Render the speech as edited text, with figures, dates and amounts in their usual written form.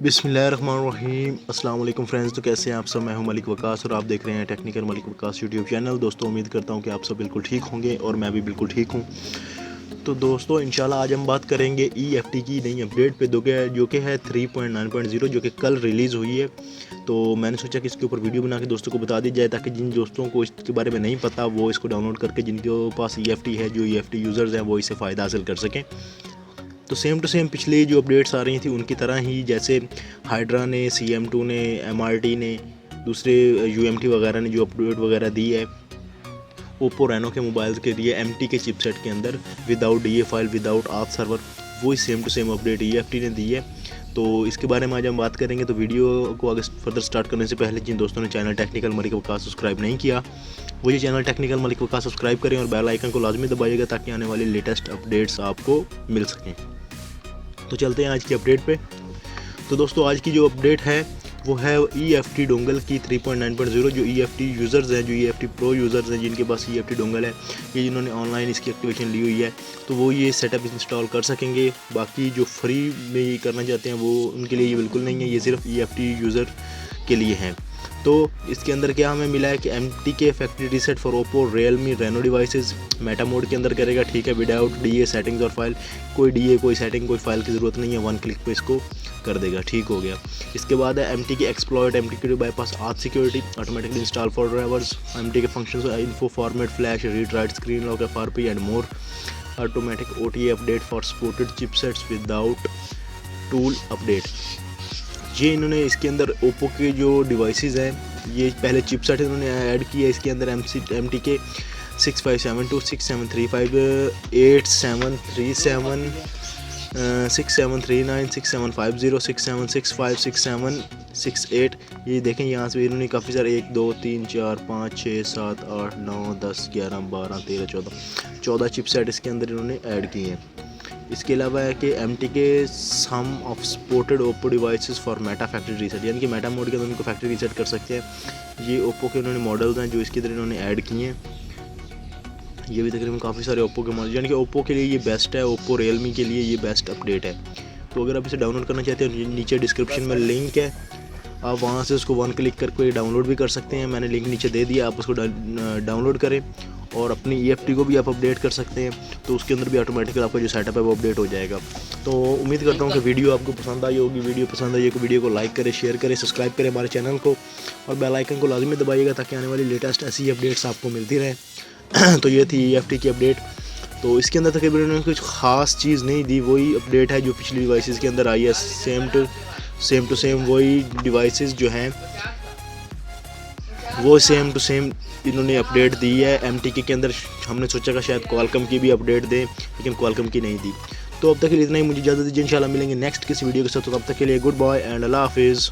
बिस्मिल्लाहिर्रहमानिर्रहीम अस्सलाम वालेकुम फ्रेंड्स। तो कैसे हैं आप सब? मैं हूं मलिक वकास और आप देख रहे हैं technical Malik Waqas YouTube channel. दोस्तों उम्मीद करता हूं कि आप सब बिल्कुल ठीक होंगे और मैं भी बिल्कुल ठीक हूं। तो दोस्तों इंशाल्लाह आज हम बात करेंगे EFT की नई अपडेट पे जो कि है 3.9.0 जो कि कल रिलीज़ हुई है। तो मैंने सोचा कि इसके ऊपर वीडियो बना के दोस्तों को बता दी जाए ताकि जिन दोस्तों को इसके बारे में नहीं पता वो इसको डाउनलोड करके जिनके पास EFT है, जो EFT यूज़र्स हैं, वो इससे फ़ायदा हासिल कर सकें। तो सेम टू सेम पिछली जो अपडेट्स आ रही थी उनकी तरह ही, जैसे हाइड्रा ने, CM2 ने, MRT ने, दूसरे UMT वगैरह ने जो अपडेट वगैरह दी है ओप्पो रेनो के मोबाइल्स के लिए MTK चिपसेट के अंदर without DA file, without auth server, वही same to same update EFT ने दी है। तो इसके बारे में आज हम बात करेंगे। तो वीडियो को आगे फर्दर स्टार्ट करने से पहले जिन दोस्तों ने channel technical Malik Waqas subscribe नहीं किया वो ये channel technical Malik Waqas subscribe करें और बेल आइकन को लाजमी दबाइएगा ताकि आने वाली लेटेस्ट अपडेट्स आपको मिल सकें। तो चलते हैं आज की अपडेट पे। तो दोस्तों आज की जो अपडेट है वो है EFT डोंगल की 3.9.0। जो EFT यूज़र्स हैं, जो EFT प्रो यूज़र्स हैं, जिनके पास EFT डोंगल है, ये जिन्होंने ऑनलाइन इसकी एक्टिवेशन ली हुई है, तो वो ये सेटअप इंस्टॉल कर सकेंगे। बाकी जो फ्री में ये करना चाहते हैं वो उनके लिए ये बिल्कुल नहीं है, ये सिर्फ EFT यूज़र के लिए हैं। तो इसके अंदर क्या हमें मिला है कि MTK factory reset for Oppo Realme Reno devices Meta mode के अंदर करेगा, ठीक है, विदाउट DA सेटिंग्स और फाइल। कोई DA, कोई सेटिंग, कोई फाइल की ज़रूरत नहीं है, वन क्लिक पे इसको कर देगा, ठीक हो गया। इसके बाद है MTK एक्सप्लॉइट MTK बाईपास आथ security, automatically install for drivers, MTK functions, info format, flash, read write, screen lock, FRP and more, automatic OTA update for supported chipsets without tool update. ये इन्होंने इसके अंदर ओप्पो के जो devices हैं, ये पहले चिपसेट इन्होंने ऐड किया इसके अंदर MTK 6572, 6735, 8737, 6739, 6750, 6765, 6768। ये देखें यहाँ से इन्होंने काफ़ी सारे 1 2 3 4 5 6 7 8 9 10 11 12 13 14 चिपसेट इसके अंदर इन्होंने ऐड किए हैं। इसके अलावा है कि MTK some of supported Oppo devices for meta factory reset, यानी कि मेटा मोड के अंदर उनको फैक्ट्री रीसेट कर सकते हैं। ये ओप्पो के उन्होंने मॉडल्स हैं जो इसके अंदर इन्होंने ऐड किए हैं। ये भी तकरीबन काफ़ी सारे ओप्पो के मॉडल, यानी कि ओप्पो के लिए ये बेस्ट है, ओप्पो रियलमी के लिए ये बेस्ट अपडेट है। तो अगर आप इसे डाउनलोड करना चाहते हैं नीचे डिस्क्रिप्शन में लिंक है, आप वहाँ से उसको वन क्लिक करके डाउनलोड भी कर सकते हैं। मैंने लिंक नीचे दे दिया, आप उसको डाउनलोड करें और अपनी EFT को भी आप अपडेट कर सकते हैं। तो उसके अंदर भी ऑटोमेटिकली आपका जो सेटअप है वो अपडेट हो जाएगा। तो उम्मीद करता हूँ कि वीडियो आपको पसंद आई होगी। वीडियो पसंद आई तो वीडियो को लाइक करें, शेयर करें, सब्सक्राइब करें हमारे चैनल को और बेल आइकन को लाजमी दबाइएगा ताकि आने वाली लेटेस्ट ऐसी अपडेट्स आपको मिलती रहें। तो ये थी EFT की अपडेट। तो इसके अंदर तकरीबन उन्होंने कुछ ख़ास चीज़ नहीं दी, वही अपडेट है जो पिछली डिवाइसेस के अंदर आई है। सेम टू सेम वही डिवाइसेस जो हैं वो सेम टू सेम इन्होंने अपडेट दी है। MTK के अंदर हमने सोचा कि शायद क्वालकॉम की भी अपडेट दें, लेकिन क्वालकॉम की नहीं दी। तो अब तक के लिए इतना ही, मुझे इजाज़त दीजिए, इंशाल्लाह मिलेंगे नेक्स्ट किसी वीडियो के साथ। तो तब तक के लिए गुड बाय एंड अल्लाह हाफिज़।